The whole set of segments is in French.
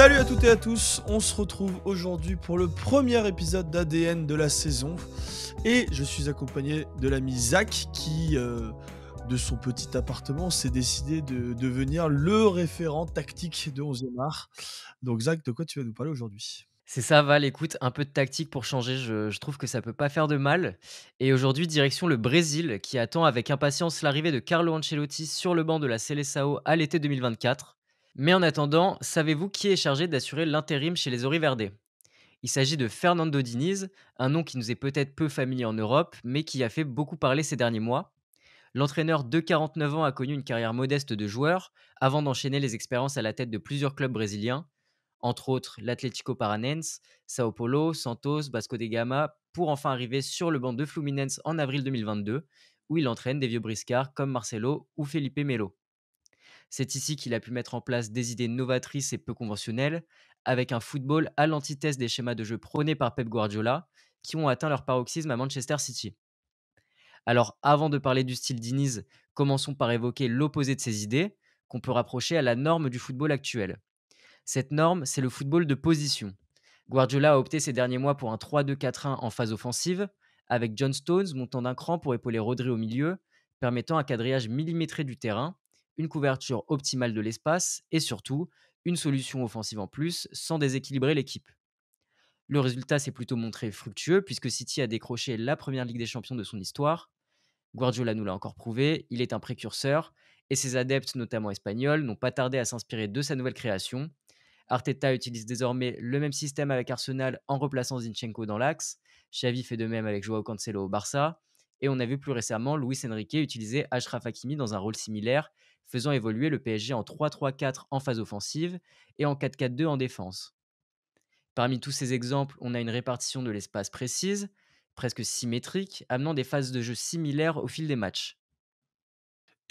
Salut à toutes et à tous, on se retrouve aujourd'hui pour le premier épisode d'ADN de la saison et je suis accompagné de l'ami Zach qui, de son petit appartement, s'est décidé de devenir le référent tactique de 11e art. Donc Zach, de quoi tu vas nous parler aujourd'hui? C'est ça, Val, écoute, un peu de tactique pour changer, je trouve que ça peut pas faire de mal. Et aujourd'hui, direction le Brésil, qui attend avec impatience l'arrivée de Carlo Ancelotti sur le banc de la Seleção à l'été 2024. Mais en attendant, savez-vous qui est chargé d'assurer l'intérim chez les Auriverde? Il s'agit de Fernando Diniz, un nom qui nous est peut-être peu familier en Europe, mais qui a fait beaucoup parler ces derniers mois. L'entraîneur de 49 ans a connu une carrière modeste de joueur, avant d'enchaîner les expériences à la tête de plusieurs clubs brésiliens, entre autres l'Atlético Paranense, Sao Paulo, Santos, Vasco da Gama, pour enfin arriver sur le banc de Fluminense en avril 2022, où il entraîne des vieux briscards comme Marcelo ou Felipe Melo. C'est ici qu'il a pu mettre en place des idées novatrices et peu conventionnelles, avec un football à l'antithèse des schémas de jeu prônés par Pep Guardiola, qui ont atteint leur paroxysme à Manchester City. Alors, avant de parler du style Diniz, commençons par évoquer l'opposé de ces idées, qu'on peut rapprocher à la norme du football actuel. Cette norme, c'est le football de position. Guardiola a opté ces derniers mois pour un 3-2-4-1 en phase offensive, avec John Stones montant d'un cran pour épauler Rodri au milieu, permettant un quadrillage millimétré du terrain, une couverture optimale de l'espace et surtout une solution offensive en plus sans déséquilibrer l'équipe. Le résultat s'est plutôt montré fructueux puisque City a décroché la première Ligue des Champions de son histoire. Guardiola nous l'a encore prouvé, il est un précurseur et ses adeptes, notamment espagnols, n'ont pas tardé à s'inspirer de sa nouvelle création. Arteta utilise désormais le même système avec Arsenal en replaçant Zinchenko dans l'axe. Xavi fait de même avec Joao Cancelo au Barça. Et on a vu plus récemment Luis Enrique utiliser Achraf Hakimi dans un rôle similaire, faisant évoluer le PSG en 3-3-4 en phase offensive et en 4-4-2 en défense. Parmi tous ces exemples, on a une répartition de l'espace précise, presque symétrique, amenant des phases de jeu similaires au fil des matchs.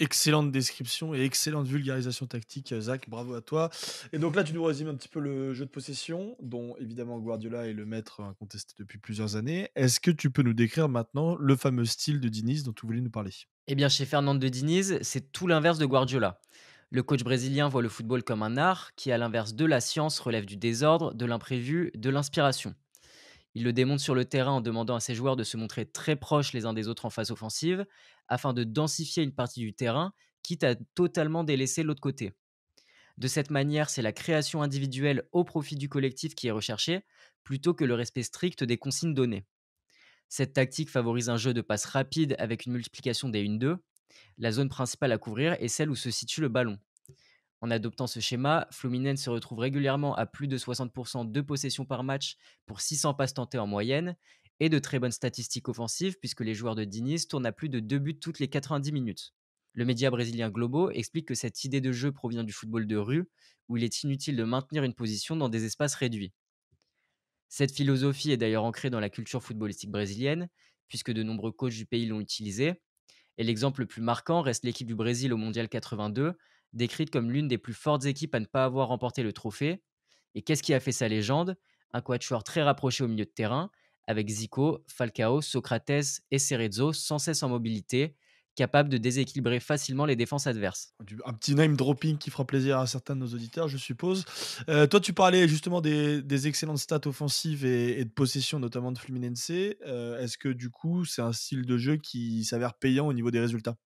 Excellente description et excellente vulgarisation tactique, Zach, bravo à toi. Et donc là, tu nous résumes un petit peu le jeu de possession, dont évidemment Guardiola est le maître incontesté depuis plusieurs années. Est-ce que tu peux nous décrire maintenant le fameux style de Diniz dont tu voulais nous parler? Eh bien, chez Fernando Diniz, c'est tout l'inverse de Guardiola. Le coach brésilien voit le football comme un art qui, à l'inverse de la science, relève du désordre, de l'imprévu, de l'inspiration. Il le démontre sur le terrain en demandant à ses joueurs de se montrer très proches les uns des autres en phase offensive, afin de densifier une partie du terrain, quitte à totalement délaisser l'autre côté. De cette manière, c'est la création individuelle au profit du collectif qui est recherchée, plutôt que le respect strict des consignes données. Cette tactique favorise un jeu de passe rapide avec une multiplication des 1-2. La zone principale à couvrir est celle où se situe le ballon. En adoptant ce schéma, Fluminense se retrouve régulièrement à plus de 60% de possession par match pour 600 passes tentées en moyenne et de très bonnes statistiques offensives puisque les joueurs de Diniz tournent à plus de 2 buts toutes les 90 minutes. Le média brésilien Globo explique que cette idée de jeu provient du football de rue où il est inutile de maintenir une position dans des espaces réduits. Cette philosophie est d'ailleurs ancrée dans la culture footballistique brésilienne puisque de nombreux coachs du pays l'ont utilisée, et l'exemple le plus marquant reste l'équipe du Brésil au Mondial 82, décrite comme l'une des plus fortes équipes à ne pas avoir remporté le trophée. Et qu'est-ce qui a fait sa légende? Un quatuor très rapproché au milieu de terrain, avec Zico, Falcao, Socrates et Cerezo sans cesse en mobilité, capable de déséquilibrer facilement les défenses adverses. Un petit name dropping qui fera plaisir à certains de nos auditeurs, je suppose. Toi, tu parlais justement des excellentes stats offensives et de possession, notamment de Fluminense. Est-ce que du coup, c'est un style de jeu qui s'avère payant au niveau des résultats?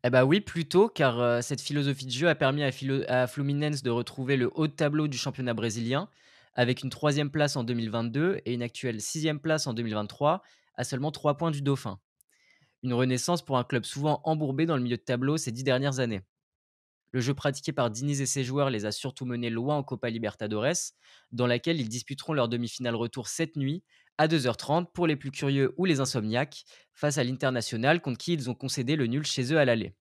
Eh bah oui, plutôt, car cette philosophie de jeu a permis à Fluminense de retrouver le haut de tableau du championnat brésilien, avec une troisième place en 2022 et une actuelle sixième place en 2023, à seulement 3 points du dauphin. Une renaissance pour un club souvent embourbé dans le milieu de tableau ces 10 dernières années. Le jeu pratiqué par Diniz et ses joueurs les a surtout menés loin en Copa Libertadores, dans laquelle ils disputeront leur demi-finale retour cette nuit à 2h30 pour les plus curieux ou les insomniaques, face à l'International contre qui ils ont concédé le nul chez eux à l'aller.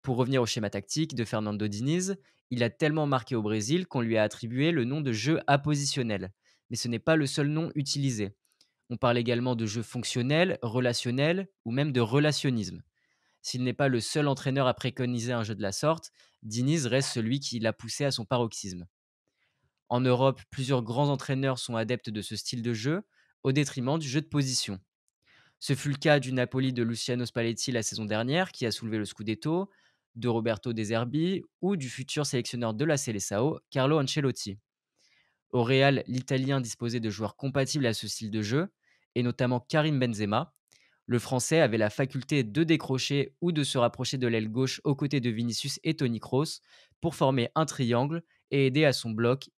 Pour revenir au schéma tactique de Fernando Diniz, il a tellement marqué au Brésil qu'on lui a attribué le nom de jeu appositionnel. Mais ce n'est pas le seul nom utilisé. On parle également de jeu fonctionnel, relationnel ou même de relationnisme. S'il n'est pas le seul entraîneur à préconiser un jeu de la sorte, Diniz reste celui qui l'a poussé à son paroxysme. En Europe, plusieurs grands entraîneurs sont adeptes de ce style de jeu, au détriment du jeu de position. Ce fut le cas du Napoli de Luciano Spalletti la saison dernière, qui a soulevé le Scudetto, de Roberto De Zerbi ou du futur sélectionneur de la Seleção, Carlo Ancelotti. Au Real, l'Italien disposait de joueurs compatibles à ce style de jeu, et notamment Karim Benzema. Le Français avait la faculté de décrocher ou de se rapprocher de l'aile gauche aux côtés de Vinicius et Toni Kroos pour former un triangle et aider son bloc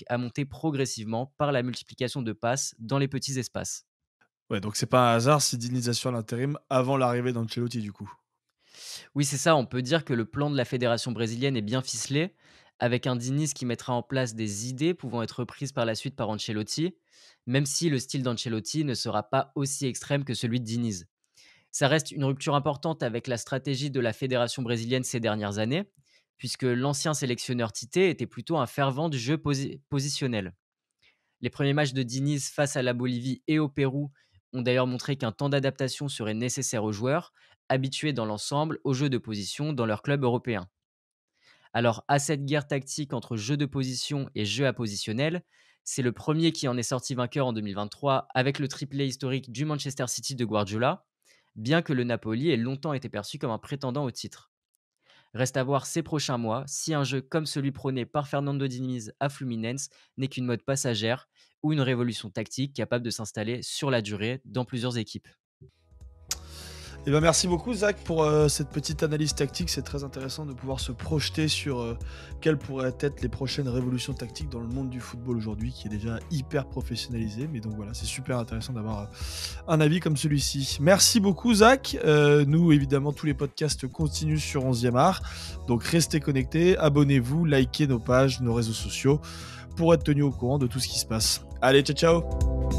à monter progressivement par la multiplication de passes dans les petits espaces. Ouais, donc c'est pas un hasard si Diniz assure l'intérim avant l'arrivée d'Ancelotti du coup. Oui, c'est ça, on peut dire que le plan de la fédération brésilienne est bien ficelé, avec un Diniz qui mettra en place des idées pouvant être reprises par la suite par Ancelotti, même si le style d'Ancelotti ne sera pas aussi extrême que celui de Diniz. Ça reste une rupture importante avec la stratégie de la fédération brésilienne ces dernières années, puisque l'ancien sélectionneur Tite était plutôt un fervent du jeu positionnel. Les premiers matchs de Diniz face à la Bolivie et au Pérou ont d'ailleurs montré qu'un temps d'adaptation serait nécessaire aux joueurs, habitués dans l'ensemble au jeu de position dans leur club européen. Alors, à cette guerre tactique entre jeu de position et jeu à positionnel, c'est le premier qui en est sorti vainqueur en 2023 avec le triplé historique du Manchester City de Guardiola, bien que le Napoli ait longtemps été perçu comme un prétendant au titre. Reste à voir ces prochains mois si un jeu comme celui prôné par Fernando Diniz à Fluminense n'est qu'une mode passagère ou une révolution tactique capable de s'installer sur la durée dans plusieurs équipes. Eh ben merci beaucoup Zach pour cette petite analyse tactique. C'est très intéressant de pouvoir se projeter sur quelles pourraient être les prochaines révolutions tactiques dans le monde du football aujourd'hui, qui est déjà hyper professionnalisé. Mais donc voilà, c'est super intéressant d'avoir un avis comme celui-ci. Merci beaucoup Zach. Nous, évidemment, tous les podcasts continuent sur 11e art. Donc restez connectés, abonnez-vous, likez nos pages, nos réseaux sociaux pour être tenus au courant de tout ce qui se passe. Allez, ciao ciao.